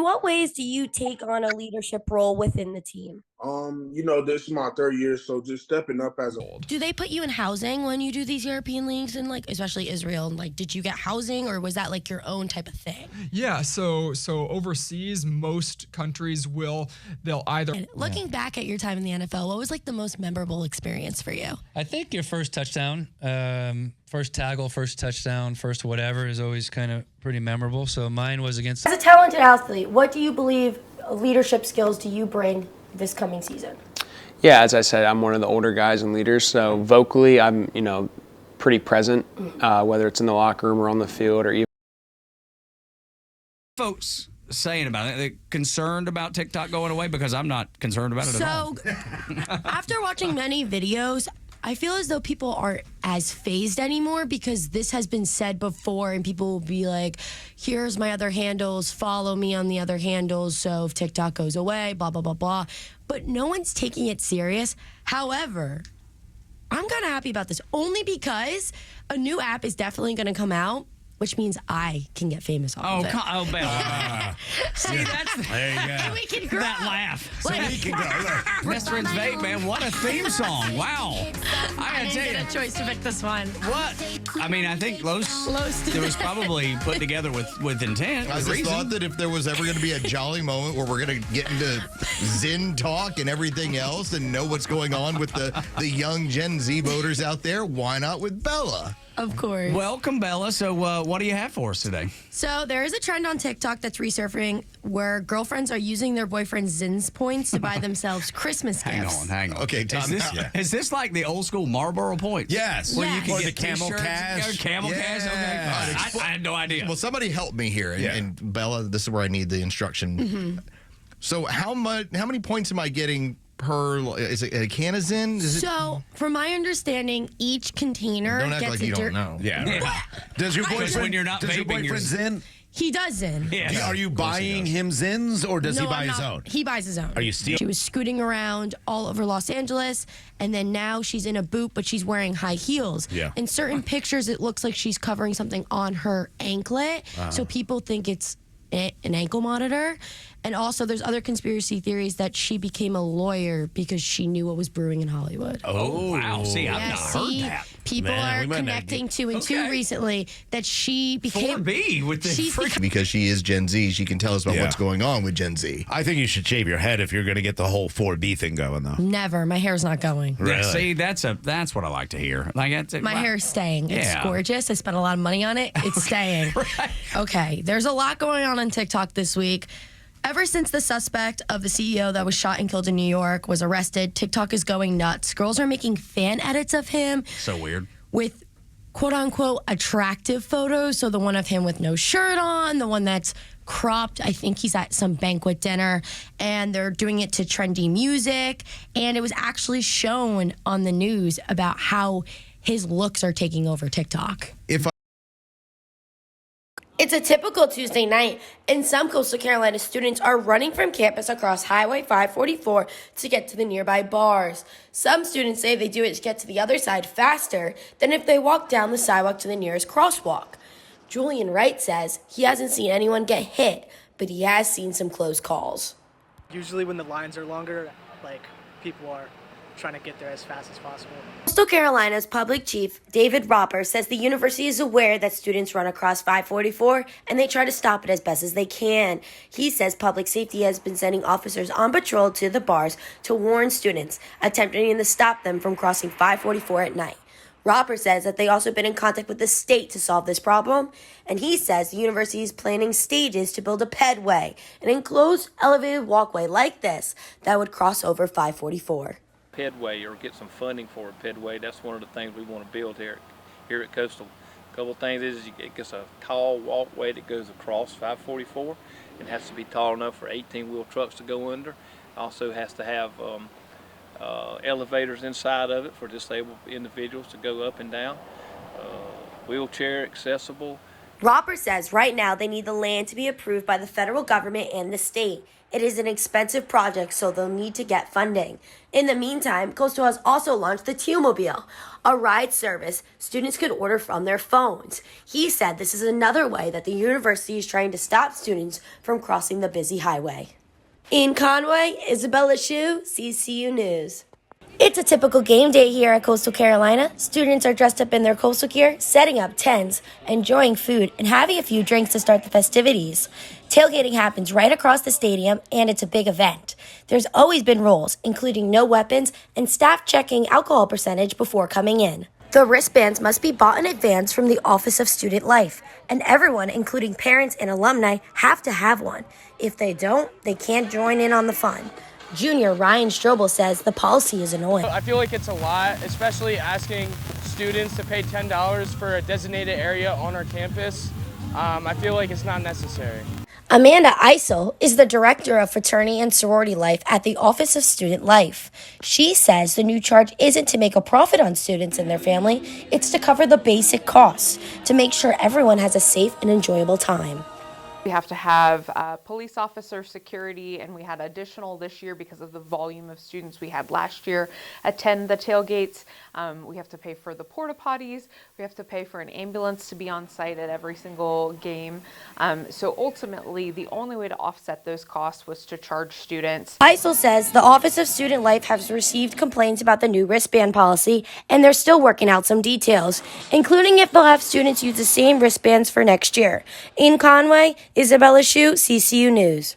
what ways do you take on a leadership role within the team? This is my third year, so just stepping up as a Do they put you in housing when you do these European leagues and like especially Israel? And like, did you get housing or was that like your own type of thing? Yeah, so overseas, most countries they'll either. And looking back at your time in the NFL, what was like the most memorable experience for you? I think your first touchdown, first tackle, first touchdown, first whatever is always kind of pretty memorable. So mine was against. As a talented athlete, what do you believe leadership skills do you bring this coming season? Yeah, as I said, I'm one of the older guys and leaders, so vocally I'm, pretty present, whether it's in the locker room or on the field or even. Folks saying about it, they're concerned about TikTok going away because I'm not concerned about it at all. So, after watching many videos, I feel as though people aren't as phased anymore because this has been said before and people will be like, here's my other handles, follow me on the other handles, so if TikTok goes away, blah, blah, blah, blah. But no one's taking it serious. However, I'm kind of happy about this only because a new app is definitely going to come out, which means I can get famous off of it. Bella. See, that's There you go. And we can grow. that laugh. So we can go. Look. Best Friends Vape, man, what a theme song. Wow. I gotta didn't tell you. get a choice to pick this one. What? I mean, I think Los it was probably put together with intent. I with just reason. thought that if there was ever going to be a jolly moment where we're going to get into Zen talk and everything else and know what's going on with the young Gen Z voters out there, why not with Bella? Of course. Welcome, Bella. So what do you have for us today? So there is a trend on TikTok that's resurfacing where girlfriends are using their boyfriend's Zins points to buy themselves Christmas gifts. Hang on. Okay, Tom. Is this like the old school Marlboro points? Yes. Where you Yes. can Or get the Camel t-shirts? Cash. Camel Cash. Okay. Yeah. I had no idea. Well, somebody help me here. And Bella, this is where I need the instruction. Mm-hmm. So how many points am I getting per, is it a can of Zen? So, from my understanding, each container Don't act gets like a you don't know. Yeah. Does your Because boyfriend when you're not does your vaping, you're- boyfriend Zen? He doesn't. Yes. Are you Of course he buying does. him Zins or does he No, buy I'm his not. own? He buys his own. Are you stealing? She was scooting around all over Los Angeles, and then now she's in a boot, but she's wearing high heels. Yeah. In certain pictures, it looks like she's covering something on her anklet, so people think it's an ankle monitor. And also, there's other conspiracy theories that she became a lawyer because she knew what was brewing in Hollywood. Oh, wow. See, I've Yeah, not see, heard that. people Man, we are might not connecting two and two Okay. recently that she became. 4B with the she's freaking. Because she is Gen Z, she can tell us about Yeah. what's going on with Gen Z. I think you should shave your head if you're going to get the whole 4B thing going, though. Never. My hair's not going. Really? See, that's what I like to hear. Like My hair is staying. It's Yeah. gorgeous. I spent a lot of money on it. It's staying. Okay. There's a lot going on TikTok this week. Ever since the suspect of the CEO that was shot and killed in New York was arrested, TikTok is going nuts. Girls are making fan edits of him So weird. with quote unquote attractive photos. So the one of him with no shirt on, the one that's cropped. I think he's at some banquet dinner, and they're doing it to trendy music. And it was actually shown on the news about how his looks are taking over TikTok. It's a typical Tuesday night, and some Coastal Carolina students are running from campus across Highway 544 to get to the nearby bars. Some students say they do it to get to the other side faster than if they walk down the sidewalk to the nearest crosswalk. Julian Wright says he hasn't seen anyone get hit, but he has seen some close calls. Usually when the lines are longer, people are trying to get there as fast as possible. Coastal Carolina's public chief, David Roper, says the university is aware that students run across 544 and they try to stop it as best as they can. He says public safety has been sending officers on patrol to the bars to warn students attempting to stop them from crossing 544 at night. Roper says that they also been in contact with the state to solve this problem, and he says the university is planning stages to build a pedway, an enclosed elevated walkway like this that would cross over 544. Pedway or get some funding for a pedway. That's one of the things we want to build here at Coastal. A couple of things is it gets a tall walkway that goes across 544. It has to be tall enough for 18-wheel trucks to go under. Also has to have elevators inside of it for disabled individuals to go up and down. Wheelchair accessible, Roper says right now they need the land to be approved by the federal government and the state. It is an expensive project, so they'll need to get funding. In the meantime, Coastal has also launched the T-Mobile, a ride service students could order from their phones. He said this is another way that the university is trying to stop students from crossing the busy highway. In Conway, Isabella Shue, CCU News. It's a typical game day here at Coastal Carolina. Students are dressed up in their coastal gear, setting up tents, enjoying food, and having a few drinks to start the festivities. Tailgating happens right across the stadium, and it's a big event. There's always been rules, including no weapons and staff checking alcohol percentage before coming in. The wristbands must be bought in advance from the Office of Student Life, and everyone, including parents and alumni, have to have one. If they don't, they can't join in on the fun. Junior Ryan Strobel says the policy is annoying. I feel like it's a lot, especially asking students to pay $10 for a designated area on our campus. I feel like it's not necessary. Amanda Eisel is the director of fraternity and sorority life at the Office of Student Life. She says the new charge isn't to make a profit on students and their family, it's to cover the basic costs to make sure everyone has a safe and enjoyable time. We have to have police officer security, and we had additional this year because of the volume of students we had last year attend the tailgates. We have to pay for the porta potties. We have to pay for an ambulance to be on site at every single game. So ultimately, the only way to offset those costs was to charge students. Eisel says the Office of Student Life has received complaints about the new wristband policy, and they're still working out some details, including if they'll have students use the same wristbands for next year. In Conway, Isabella Shue, CCU News.